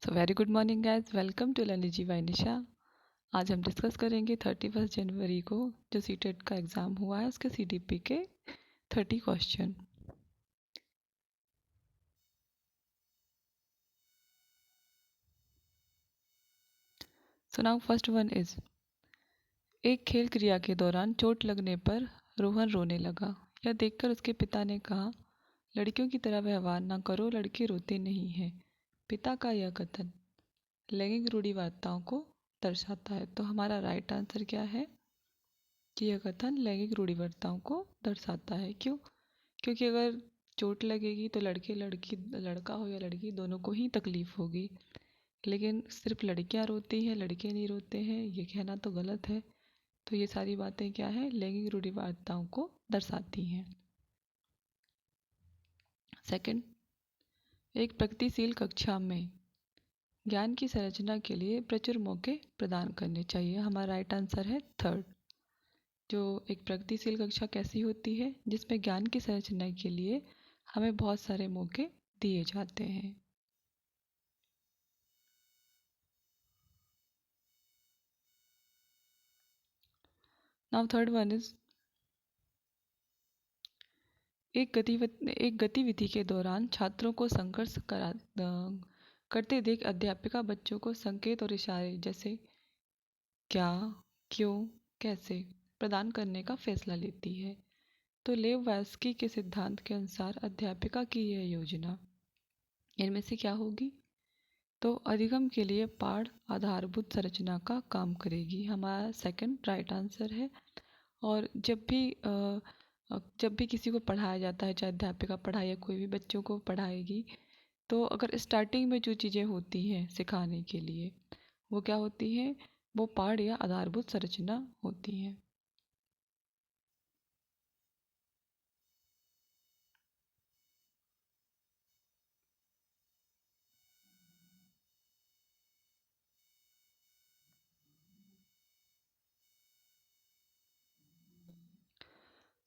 So very good morning guys, welcome to learning by Nisha. आज हम discuss करेंगे 31 जनवरी को जो सीटेट का एग्ज़ाम हुआ है उसके सीडीपी के 30 question. So now first one is, एक खेल क्रिया के दौरान चोट लगने पर रोहन रोने लगा। यह देखकर उसके पिता ने कहा, लड़कियों की तरह व्यवहार ना करो, लड़के रोते नहीं हैं। पिता का यह कथन लैंगिक रूढ़िवादिताओं को दर्शाता है। तो हमारा राइट आंसर क्या है कि यह कथन लैंगिक रूढ़िवादिताओं को दर्शाता है। क्यों? क्योंकि अगर चोट लगेगी तो लड़के लड़की, लड़का हो या लड़की, दोनों को ही तकलीफ होगी। लेकिन सिर्फ लड़कियां रोती हैं, लड़के नहीं रोते हैं, ये कहना तो गलत है। तो ये सारी बातें क्या है, लैंगिक रूढ़िवादिताओं को दर्शाती हैं। सेकंड, एक प्रगतिशील कक्षा में ज्ञान की संरचना के लिए प्रचुर मौके प्रदान करने चाहिए। हमारा राइट आंसर है थर्ड। जो एक प्रगतिशील कक्षा कैसी होती है, जिसमें ज्ञान की संरचना के लिए हमें बहुत सारे मौके दिए जाते हैं। नाउ थर्ड वन इज, एक गतिविधि के दौरान छात्रों को संघर्ष करते देख अध्यापिका बच्चों को संकेत और इशारे जैसे क्या, क्यों, कैसे प्रदान करने का फैसला लेती है। तो लेव वास्की के सिद्धांत के अनुसार अध्यापिका की यह योजना इनमें से क्या होगी? तो अधिगम के लिए पाठ आधारभूत संरचना का काम करेगी। हमारा सेकंड राइट आंसर है। और जब भी किसी को पढ़ाया जाता है, चाहे अध्यापिका पढ़ाए या कोई भी बच्चों को पढ़ाएगी, तो अगर स्टार्टिंग में जो चीज़ें होती हैं सिखाने के लिए, वो क्या होती हैं? वो पाठ या आधारभूत संरचना होती हैं।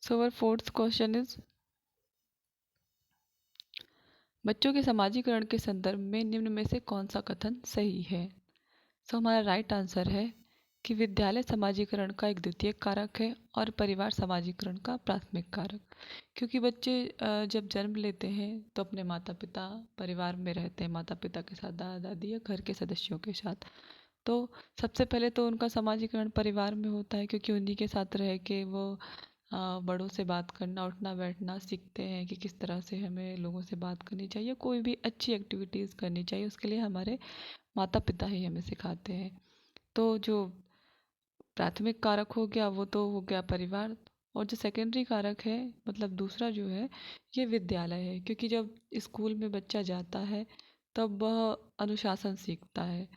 सो अवर फोर्थ क्वेश्चन इज, बच्चों के समाजीकरण के संदर्भ में निम्न में से कौन सा कथन सही है? सो हमारा राइट आंसर है कि विद्यालय समाजीकरण का एक द्वितीयक कारक है और परिवार समाजीकरण का प्राथमिक कारक। क्योंकि बच्चे जब जन्म लेते हैं तो अपने माता पिता परिवार में रहते हैं, माता पिता के साथ, दादा दादी या घर के सदस्यों के साथ। तो सबसे पहले तो उनका समाजीकरण परिवार में होता है, क्योंकि उन्हीं के साथ रह के वो बड़ों से बात करना, उठना बैठना सीखते हैं कि किस तरह से हमें लोगों से बात करनी चाहिए, कोई भी अच्छी एक्टिविटीज़ करनी चाहिए, उसके लिए हमारे माता पिता ही हमें सिखाते हैं। तो जो प्राथमिक कारक हो गया वो तो हो गया परिवार। और जो सेकेंडरी कारक है, मतलब दूसरा जो है, ये विद्यालय है। क्योंकि जब स्कूल में बच्चा जाता है तब वह अनुशासन सीखता है।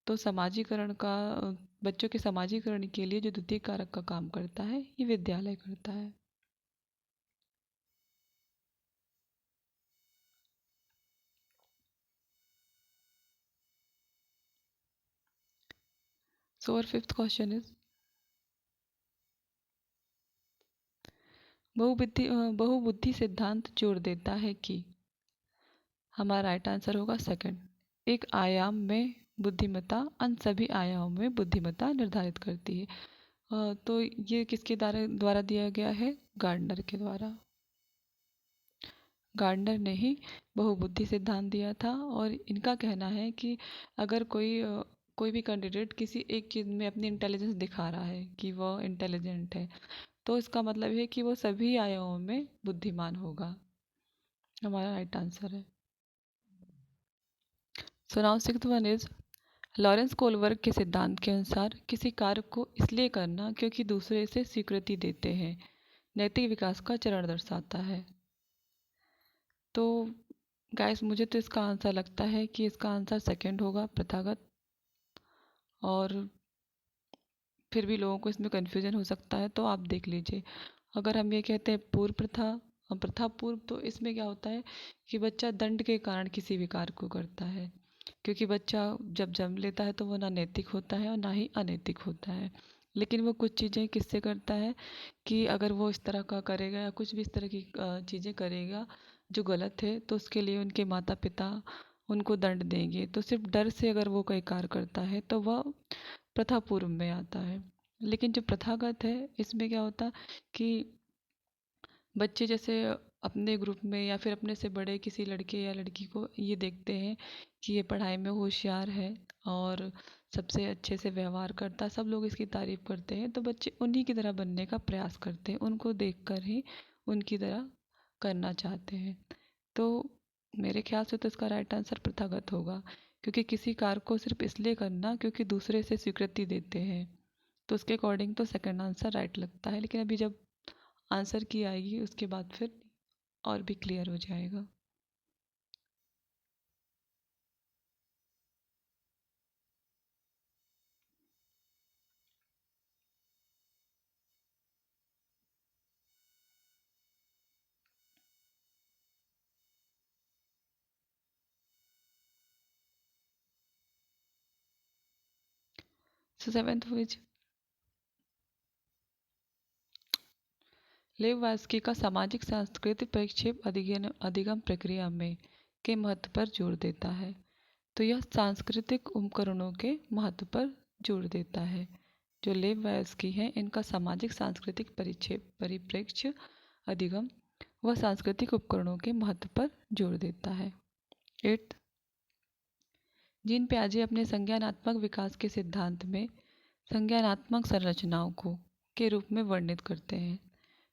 तो समाजीकरण का बच्चों के समाजीकरण के लिए जो द्वितीय कारक का काम करता है, ये विद्यालय करता है। सो और फिफ्थ क्वेश्चन इज, बहुबुद्धि सिद्धांत जोर देता है कि, हमारा राइट आंसर होगा सेकंड, एक आयाम में बुद्धिमत्ता अन्य सभी आयामों में बुद्धिमत्ता निर्धारित करती है। तो ये किसके द्वारा द्वारा दिया गया है? गार्डनर के द्वारा। गार्डनर ने ही बहुबुद्धि सिद्धांत दिया था। और इनका कहना है कि अगर कोई भी कैंडिडेट किसी एक चीज़ में अपनी इंटेलिजेंस दिखा रहा है कि वह इंटेलिजेंट है, तो इसका मतलब है कि वो सभी आयामों में बुद्धिमान होगा। हमारा राइट आंसर है। So now sixth one is, Lawrence Kohlberg के सिद्धांत के अनुसार किसी कार्य को इसलिए करना क्योंकि दूसरे इसे स्वीकृति देते हैं नैतिक विकास का चरण दर्शाता है। तो गाइस, मुझे तो इसका आंसर लगता है कि इसका आंसर सेकंड होगा, प्रथागत। और फिर भी लोगों को इसमें कन्फ्यूजन हो सकता है, तो आप देख लीजिए। अगर हम ये कहते हैं पूर्व प्रथा, प्रथा पूर्व, तो इसमें क्या होता है कि बच्चा दंड के कारण किसी भी कार्य को करता है। क्योंकि बच्चा जब जन्म लेता है तो वो ना नैतिक होता है और ना ही अनैतिक होता है। लेकिन वो कुछ चीज़ें किससे करता है कि अगर वो इस तरह का करेगा या कुछ भी इस तरह की चीज़ें करेगा जो गलत है, तो उसके लिए उनके माता पिता उनको दंड देंगे। तो सिर्फ डर से अगर वो कोई कार्य करता है तो वह प्रथापूर्व में आता है। लेकिन जो प्रथागत है इसमें क्या होता कि बच्चे जैसे अपने ग्रुप में या फिर अपने से बड़े किसी लड़के या लड़की को ये देखते हैं कि ये पढ़ाई में होशियार है और सबसे अच्छे से व्यवहार करता है, सब लोग इसकी तारीफ करते हैं, तो बच्चे उन्हीं की तरह बनने का प्रयास करते हैं, उनको देखकर ही उनकी तरह करना चाहते हैं। तो मेरे ख्याल से तो इसका राइट आंसर प्रथागत होगा, क्योंकि किसी कार्य को सिर्फ इसलिए करना क्योंकि दूसरे से स्वीकृति देते हैं। तो उसके अकॉर्डिंग तो सेकंड आंसर राइट लगता है, लेकिन अभी जब आंसर की आएगी उसके बाद फिर और भी क्लियर हो जाएगा। सो सेवेंथ विच लेव वास्की का सामाजिक सांस्कृतिक परिक्षेप अधिगम प्रक्रिया में के महत्व पर जोर देता है। तो यह सांस्कृतिक उपकरणों के महत्व पर जोर देता है। जो लेव वास्की हैं इनका सामाजिक सांस्कृतिक परिप्रेक्ष्य अधिगम वह सांस्कृतिक उपकरणों के महत्व पर जोर देता है। 8 जीन पियाजे अपने संज्ञानात्मक विकास के सिद्धांत में संज्ञानात्मक संरचनाओं को के रूप में वर्णित करते हैं।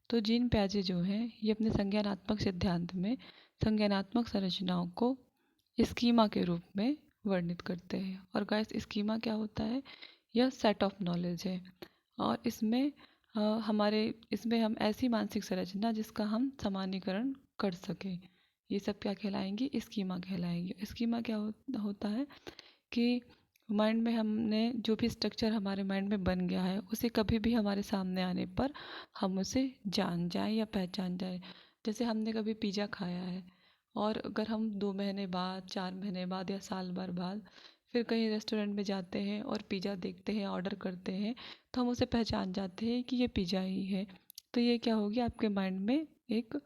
तो जीन पियाजे जो हैं ये अपने संज्ञानात्मक सिद्धांत में संज्ञानात्मक संरचनाओं को स्कीमा के रूप में वर्णित करते हैं। और गाइस स्कीमा क्या होता है? यह सेट ऑफ नॉलेज है और इसमें हमारे इसमें हम ऐसी मानसिक संरचना जिसका हम सामान्यीकरण कर सकें, ये सब क्या कहलाएंगी? स्कीमा कहलाएंगी। स्कीमा क्या होता है कि माइंड में हमने जो भी स्ट्रक्चर हमारे माइंड में बन गया है उसे कभी भी हमारे सामने आने पर हम उसे जान जाएं या पहचान जाएं। जैसे हमने कभी पिज़्ज़ा खाया है और अगर हम 2 महीने बाद, 4 महीने बाद या साल भर बाद फिर कहीं रेस्टोरेंट में जाते हैं और पिज़्ज़ा देखते हैं, ऑर्डर करते हैं, तो हम उसे पहचान जाते हैं कि ये पिज़्ज़ा ही है। तो ये क्या होगी? आपके माइंड में एक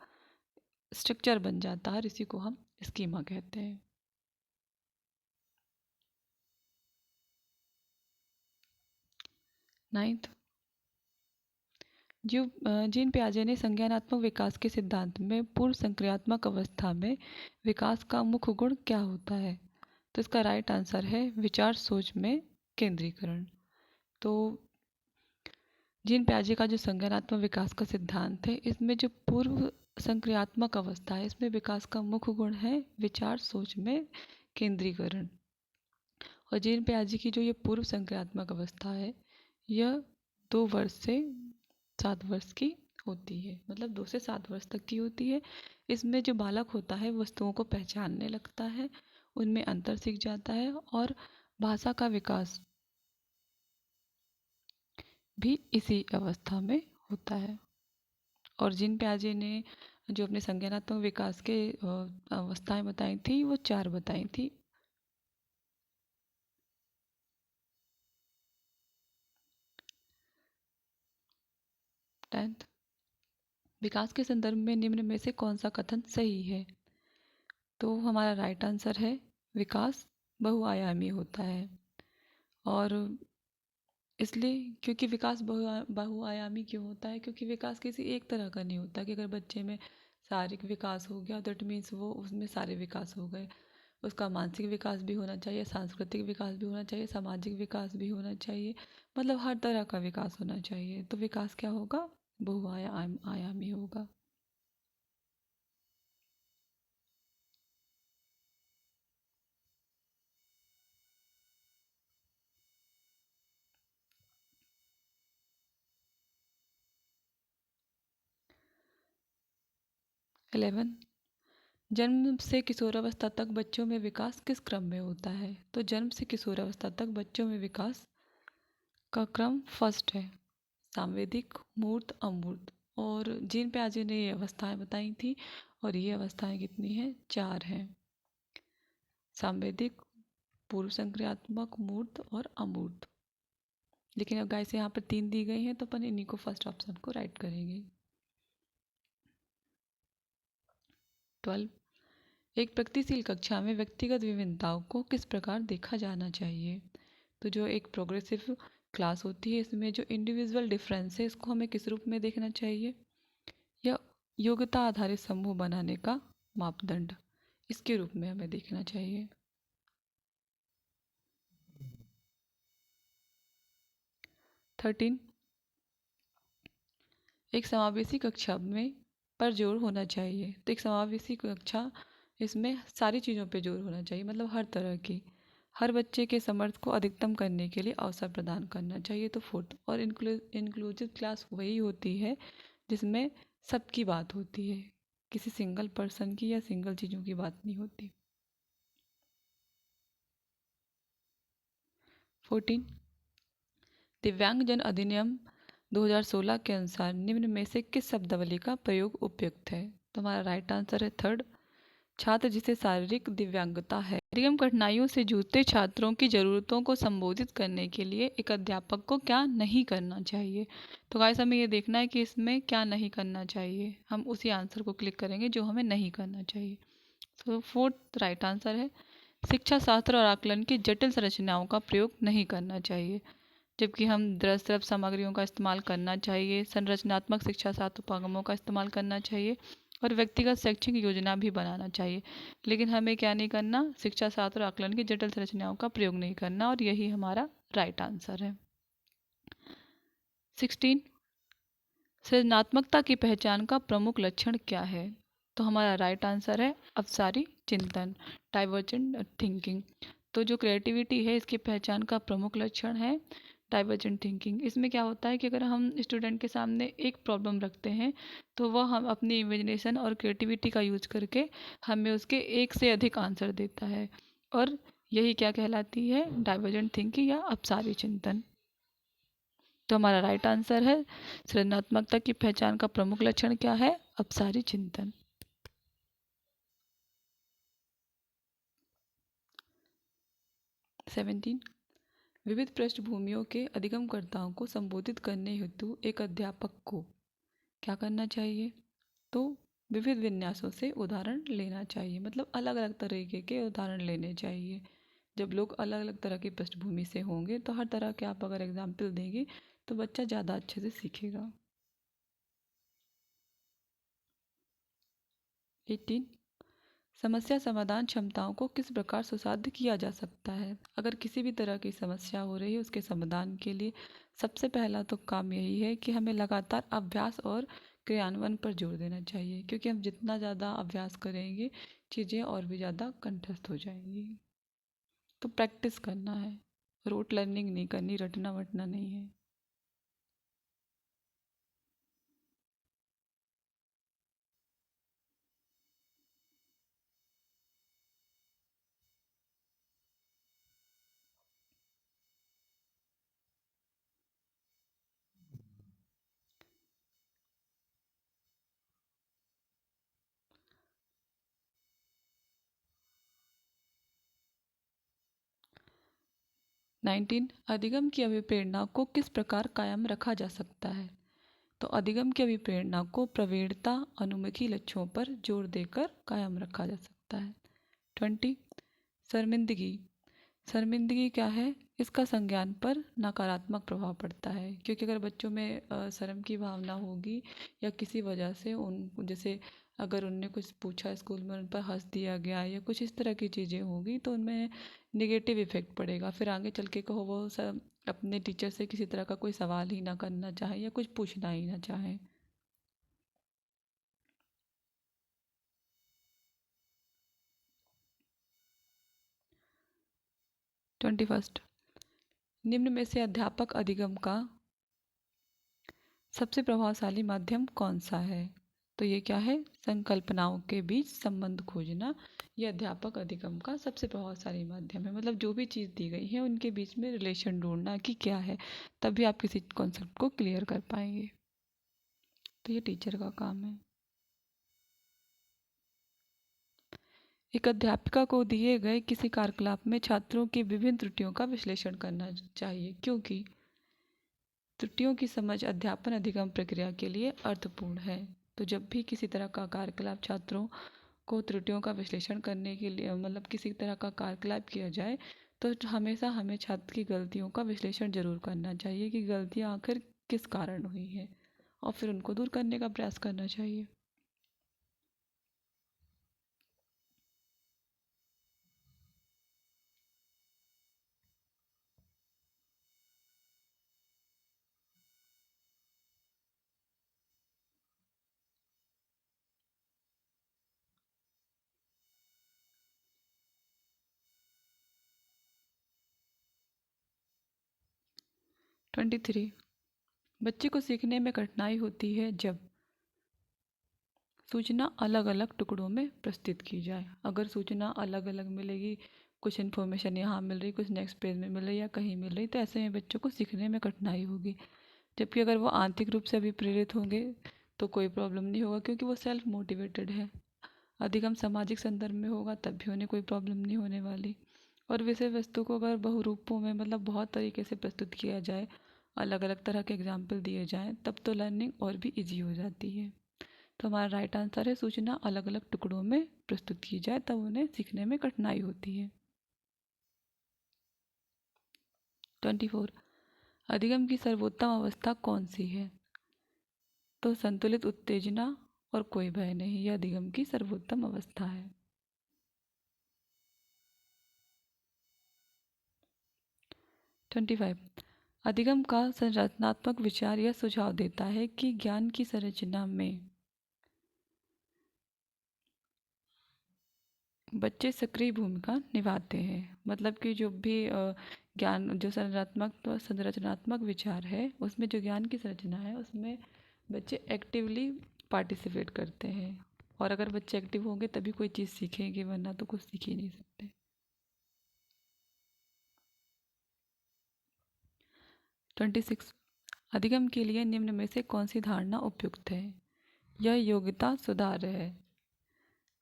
स्ट्रक्चर बन जाता है और इसी को हम स्कीमा कहते हैं। 9th जीन पियाजे ने संज्ञानात्मक विकास के सिद्धांत में पूर्व संक्रियात्मक अवस्था में विकास का मुख्य गुण क्या होता है? तो इसका राइट आंसर है विचार सोच में केंद्रीकरण। तो जीन पियाजे का जो संज्ञानात्मक विकास का सिद्धांत है इसमें जो पूर्व संक्रियात्मक अवस्था है इसमें विकास का मुख्य गुण है विचार सोच में केंद्रीकरण। और जीन पियाजे की जो ये पूर्व संक्रियात्मक अवस्था है यह 2 वर्ष से 7 वर्ष की होती है, मतलब 2 से 7 वर्ष तक की होती है। इसमें जो बालक होता है वस्तुओं को पहचानने लगता है, उनमें अंतर सीख जाता है और भाषा का विकास भी इसी अवस्था में होता है। और जिन पियाजे ने जो अपने संज्ञानात्मक विकास के अवस्थाएं बताई थी वो 4 बताई थी। 10th विकास के संदर्भ में निम्न में से कौन सा कथन सही है? तो हमारा राइट आंसर है विकास बहुआयामी होता है। और इसलिए क्योंकि विकास बहुआयामी क्यों होता है? क्योंकि विकास किसी एक तरह का नहीं होता कि अगर बच्चे में शारीरिक विकास हो गया दैट मीन्स वो उसमें सारे विकास हो गए। उसका मानसिक विकास भी होना चाहिए, सांस्कृतिक विकास भी होना चाहिए, सामाजिक विकास भी होना चाहिए, मतलब हर तरह का विकास होना चाहिए। तो विकास क्या होगा? आयामी होगा। 11 जन्म से किशोरावस्था तक बच्चों में विकास किस क्रम में होता है? तो जन्म से किशोरावस्था तक बच्चों में विकास का क्रम फर्स्ट है सांवेदिक, मूर्त, अमूर्त। और जीन पियाजे ने ये अवस्थाएं बताई थी और ये अवस्थाएं कितनी हैं? 4 हैं, सांवेदिक, पूर्व संक्रियात्मक, मूर्त और अमूर्त। लेकिन अब गाइस यहाँ पर 3 दी गई हैं तो अपन इन्हीं को फर्स्ट ऑप्शन को राइट करेंगे। 12 एक प्रगतिशील कक्षा में व्यक्तिगत विभिन्नताओं को किस प्रकार देखा जाना चाहिए? तो जो एक प्रोग्रेसिव क्लास होती है, इसमें जो इंडिविजुअल डिफरेंस है इसको हमें किस रूप में देखना चाहिए? या योग्यता आधारित समूह बनाने का मापदंड, इसके रूप में हमें देखना चाहिए। 13, एक समावेशी कक्षा में पर जोर होना चाहिए। तो एक समावेशी कक्षा, इसमें सारी चीज़ों पे जोर होना चाहिए, मतलब हर तरह की, हर बच्चे के समर्थ को अधिकतम करने के लिए अवसर प्रदान करना चाहिए। तो फोर्थ, और इंक्लूसिव क्लास वही होती है जिसमें सबकी बात होती है, किसी सिंगल पर्सन की या सिंगल चीज़ों की बात नहीं होती। 14, दिव्यांगजन अधिनियम 2016 के अनुसार निम्न में से किस शब्दावली का प्रयोग उपयुक्त है? तो हमारा राइट आंसर है थर्ड, छात्र जिसे शारीरिक दिव्यांगता है। अधिगम कठिनाइयों से जूझते छात्रों की ज़रूरतों को संबोधित करने के लिए एक अध्यापक को क्या नहीं करना चाहिए? तो गाइस हमें ये देखना है कि इसमें क्या नहीं करना चाहिए, हम उसी आंसर को क्लिक करेंगे जो हमें नहीं करना चाहिए। तो फोर्थ राइट आंसर है, शिक्षा शास्त्र और आकलन की जटिल संरचनाओं का प्रयोग नहीं करना चाहिए, जबकि हम दृश्य सामग्रियों का इस्तेमाल करना चाहिए, संरचनात्मक शिक्षा शास्त्र उपागमों का इस्तेमाल करना चाहिए और व्यक्तिगत शैक्षिक योजना भी बनाना चाहिए। लेकिन हमें क्या नहीं करना, शिक्षा शास्त्र और आकलन की जटिल संरचनाओं का प्रयोग नहीं करना, और यही हमारा राइट आंसर है। 16, सृजनात्मकता की पहचान का प्रमुख लक्षण क्या है? तो हमारा राइट आंसर है अपसारी चिंतन, डाइवर्जेंट थिंकिंग। तो जो क्रिएटिविटी है इसकी पहचान का प्रमुख लक्षण है डाइवर्जेंट थिंकिंग। इसमें क्या होता है कि अगर हम स्टूडेंट के सामने एक प्रॉब्लम रखते हैं तो वह हम अपनी इमेजिनेशन और क्रिएटिविटी का यूज करके हमें उसके एक से अधिक आंसर देता है, और यही क्या कहलाती है, डाइवर्जेंट थिंकिंग या अपसारी चिंतन। तो हमारा राइट आंसर है, सृजनात्मकता की पहचान का प्रमुख लक्षण क्या है, अपसारी चिंतन। 17, विविध पृष्ठभूमियों के अधिगमकर्ताओं को संबोधित करने हेतु एक अध्यापक को क्या करना चाहिए? तो विविध विन्यासों से उदाहरण लेना चाहिए, मतलब अलग अलग तरीके के उदाहरण लेने चाहिए। जब लोग अलग अलग तरह की पृष्ठभूमि से होंगे तो हर तरह के आप अगर एग्जाम्पल देंगे तो बच्चा ज़्यादा अच्छे से सीखेगा। 18, समस्या समाधान क्षमताओं को किस प्रकार सुसाध्य किया जा सकता है? अगर किसी भी तरह की समस्या हो रही है उसके समाधान के लिए सबसे पहला तो काम यही है कि हमें लगातार अभ्यास और क्रियान्वयन पर जोर देना चाहिए, क्योंकि हम जितना ज़्यादा अभ्यास करेंगे चीज़ें और भी ज़्यादा कंठस्थ हो जाएंगी। तो प्रैक्टिस करना है, रोट लर्निंग नहीं करनी, रटना वटना नहीं है। 19, अधिगम की अभिप्रेरणा को किस प्रकार कायम रखा जा सकता है? तो अधिगम की अभिप्रेरणा को प्रवीणता अनुमुखी लक्ष्यों पर जोर देकर कायम रखा जा सकता है। 20, शर्मिंदगी। शर्मिंदगी क्या है? इसका संज्ञान पर नकारात्मक प्रभाव पड़ता है, क्योंकि अगर बच्चों में शर्म की भावना होगी या किसी वजह से उन, जैसे अगर उनने कुछ पूछा स्कूल में उन पर हंस दिया गया या कुछ इस तरह की चीज़ें होगी तो उनमें निगेटिव इफ़ेक्ट पड़ेगा, फिर आगे चल के कहो वो सब अपने टीचर से किसी तरह का कोई सवाल ही ना करना चाहे या कुछ पूछना ही ना चाहे। 21, निम्न में से अध्यापक अधिगम का सबसे प्रभावशाली माध्यम कौन सा है? तो ये क्या है, संकल्पनाओं के बीच संबंध खोजना। ये अध्यापक अधिगम का सबसे प्रभावशाली माध्यम है, मतलब जो भी चीज़ दी गई है उनके बीच में रिलेशन ढूंढना कि क्या है, तभी आप किसी कॉन्सेप्ट को क्लियर कर पाएंगे। तो ये टीचर का काम है। एक अध्यापिका को दिए गए किसी कार्यकलाप में छात्रों की विभिन्न त्रुटियों का विश्लेषण करना चाहिए, क्योंकि त्रुटियों की समझ अध्यापन अधिगम प्रक्रिया के लिए अर्थपूर्ण है। तो जब भी किसी तरह का कार्यकलाप छात्रों को त्रुटियों का विश्लेषण करने के लिए मतलब किसी तरह का कार्यकलाप किया जाए तो हमेशा हमें छात्र की गलतियों का विश्लेषण जरूर करना चाहिए कि गलतियाँ आखिर किस कारण हुई है और फिर उनको दूर करने का प्रयास करना चाहिए। 23 बच्चे को सीखने में कठिनाई होती है जब सूचना अलग अलग टुकड़ों में प्रस्तुत की जाए। अगर सूचना अलग अलग मिलेगी, कुछ इन्फॉर्मेशन यहाँ मिल रही, कुछ नेक्स्ट पेज में मिल रही या कहीं मिल रही, तो ऐसे में बच्चों को सीखने में कठिनाई होगी। जबकि अगर वो आंतरिक रूप से अभी प्रेरित होंगे तो कोई प्रॉब्लम नहीं होगा, क्योंकि वो सेल्फ मोटिवेटेड है। अधिगम सामाजिक संदर्भ में होगा तब भी उन्हें कोई प्रॉब्लम नहीं होने वाली। और विषय वस्तु को अगर बहुरूपों में मतलब बहुत तरीके से प्रस्तुत किया जाए, अलग अलग तरह के एग्जाम्पल दिए जाएं, तब तो लर्निंग और भी इजी हो जाती है। तो हमारा राइट आंसर है सूचना अलग अलग टुकड़ों में प्रस्तुत की जाए तब उन्हें सीखने में कठिनाई होती है। 24 अधिगम की सर्वोत्तम अवस्था कौन सी है? तो संतुलित उत्तेजना और कोई भय नहीं, यह अधिगम की सर्वोत्तम अवस्था है। 25 अधिगम का संरचनात्मक विचार यह सुझाव देता है कि ज्ञान की संरचना में बच्चे सक्रिय भूमिका निभाते हैं। मतलब कि जो भी ज्ञान जो संरचनात्मक विचार है उसमें जो ज्ञान की संरचना है उसमें बच्चे एक्टिवली पार्टिसिपेट करते हैं। और अगर बच्चे एक्टिव होंगे तभी कोई चीज़ सीखेंगे, वरना तो कुछ सीख ही नहीं सकते। 26 अधिगम के लिए निम्न में से कौन सी धारणा उपयुक्त है? यह योग्यता सुधार है।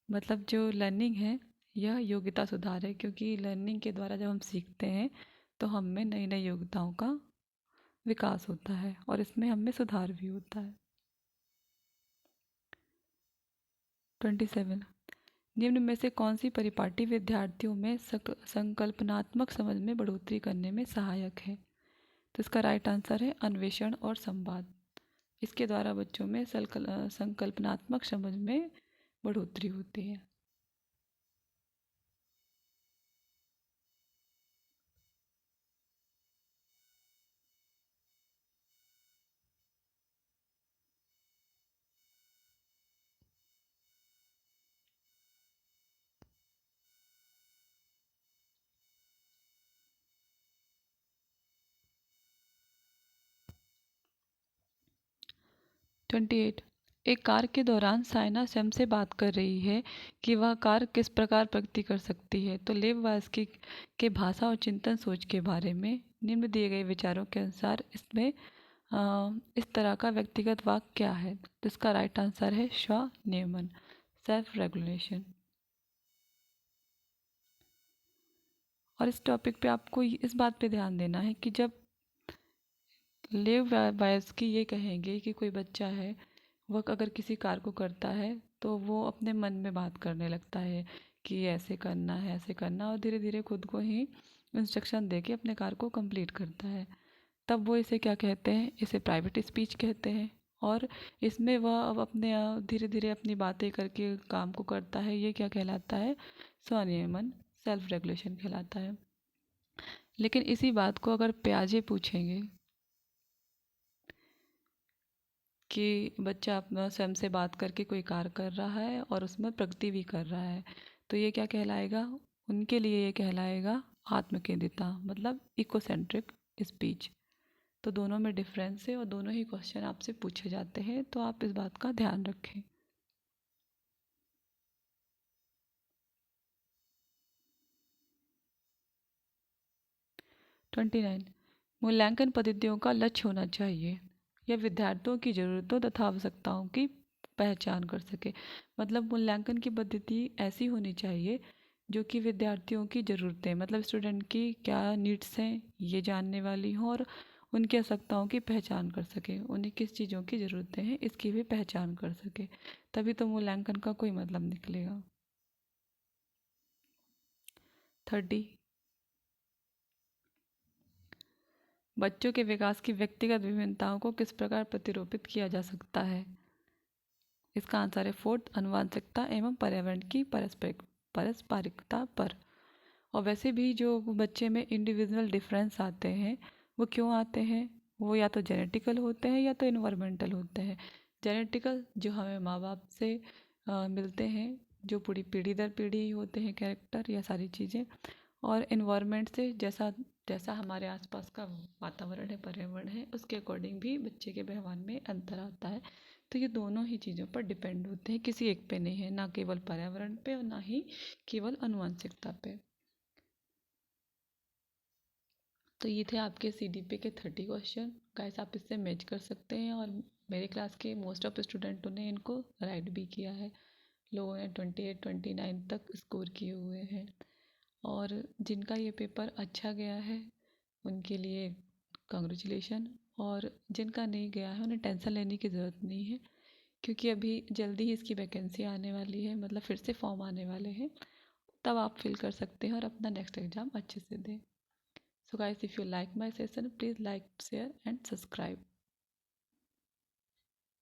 मतलब जो लर्निंग है यह योग्यता सुधार है, क्योंकि लर्निंग के द्वारा जब हम सीखते हैं तो हम में नई नई योग्यताओं का विकास होता है और इसमें हमें सुधार भी होता है। 27 निम्न में से कौन सी परिपाटी विद्यार्थियों में संकल्पनात्मक समझ में बढ़ोतरी करने में सहायक है? तो इसका राइट आंसर है अन्वेषण और संवाद। इसके द्वारा बच्चों में संकल्पनात्मक समझ में बढ़ोतरी होती है। 28 एक कार के दौरान साइना सैम से बात कर रही है कि वह कार किस प्रकार प्रगति कर सकती है। तो लेव वास्की के भाषा और चिंतन सोच के बारे में निम्न दिए गए विचारों के अनुसार इसमें इस तरह का व्यक्तिगत वाक्य क्या है? तो इसका राइट आंसर है स्व नियमन, सेल्फ रेगुलेशन। और इस टॉपिक पे आपको इस बात पे ध्यान देना है कि जब लेव वास्की ये कहेंगे कि कोई बच्चा है वह अगर किसी कार्य को करता है तो वो अपने मन में बात करने लगता है कि ऐसे करना है, ऐसे करना, और धीरे धीरे खुद को ही इंस्ट्रक्शन दे के अपने कार्य को कंप्लीट करता है। तब वो इसे क्या कहते हैं? इसे प्राइवेट स्पीच कहते हैं। और इसमें वह अब अपने धीरे धीरे अपनी बातें करके काम को करता है, ये क्या कहलाता है? स्वनियमन, सेल्फ रेगुलेशन कहलाता है। लेकिन इसी बात को अगर प्याजे पूछेंगे कि बच्चा अपना स्वयं से बात करके कोई कार्य कर रहा है और उसमें प्रगति भी कर रहा है, तो ये क्या कहलाएगा? उनके लिए ये कहलाएगा आत्मकेंद्रिता, मतलब इकोसेंट्रिक स्पीच। तो दोनों में डिफरेंस है और दोनों ही क्वेश्चन आपसे पूछे जाते हैं, तो आप इस बात का ध्यान रखें। 29 मूल्यांकन पद्धतियों का लक्ष्य होना चाहिए। यह विद्यार्थियों की ज़रूरतों तथा आवश्यकताओं की पहचान कर सके। मतलब मूल्यांकन की पद्धति ऐसी होनी चाहिए जो कि विद्यार्थियों की ज़रूरतें, मतलब स्टूडेंट की क्या नीड्स हैं ये जानने वाली हों, और उनकी आवश्यकताओं की पहचान कर सके, उन्हें किस चीज़ों की ज़रूरतें हैं इसकी भी पहचान कर सके। तभी तो मूल्यांकन का कोई मतलब निकलेगा। 30। बच्चों के विकास की व्यक्तिगत विभिन्नताओं को किस प्रकार प्रतिरूपित किया जा सकता है? इसका आंसर है 4, आनुवंशिकता एवं पर्यावरण की पारस्परिकता पर। और वैसे भी जो बच्चे में इंडिविजुअल डिफरेंस आते हैं वो क्यों आते हैं? वो या तो जेनेटिकल होते हैं या तो इन्वायरमेंटल होते हैं। जेनेटिकल जो हमें माँ बाप से मिलते हैं, जो पूरी पीढ़ी दर पीढ़ी होते हैं कैरेक्टर या सारी चीज़ें, और इन्वायरमेंट से जैसा जैसा हमारे आसपास का वातावरण है, पर्यावरण है, उसके अकॉर्डिंग भी बच्चे के व्यवहार में अंतर आता है। तो ये दोनों ही चीज़ों पर डिपेंड होते हैं, किसी एक पे नहीं है, ना केवल पर्यावरण पे और ना ही केवल आनुवंशिकता पे। तो ये थे आपके CDP के 30 क्वेश्चन। गाइस आप इससे मैच कर सकते हैं, और मेरे क्लास के मोस्ट ऑफ स्टूडेंटों ने इनको राइट भी किया है। लोगों ने 28 29 तक स्कोर किए हुए हैं। और जिनका ये पेपर अच्छा गया है उनके लिए कंग्रेचुलेशन, और जिनका नहीं गया है उन्हें टेंशन लेने की ज़रूरत नहीं है, क्योंकि अभी जल्दी ही इसकी वैकेंसी आने वाली है, मतलब फिर से फॉर्म आने वाले हैं, तब आप फिल कर सकते हैं और अपना नेक्स्ट एग्ज़ाम अच्छे से दें। So guys, if you like my session, please like, share and subscribe.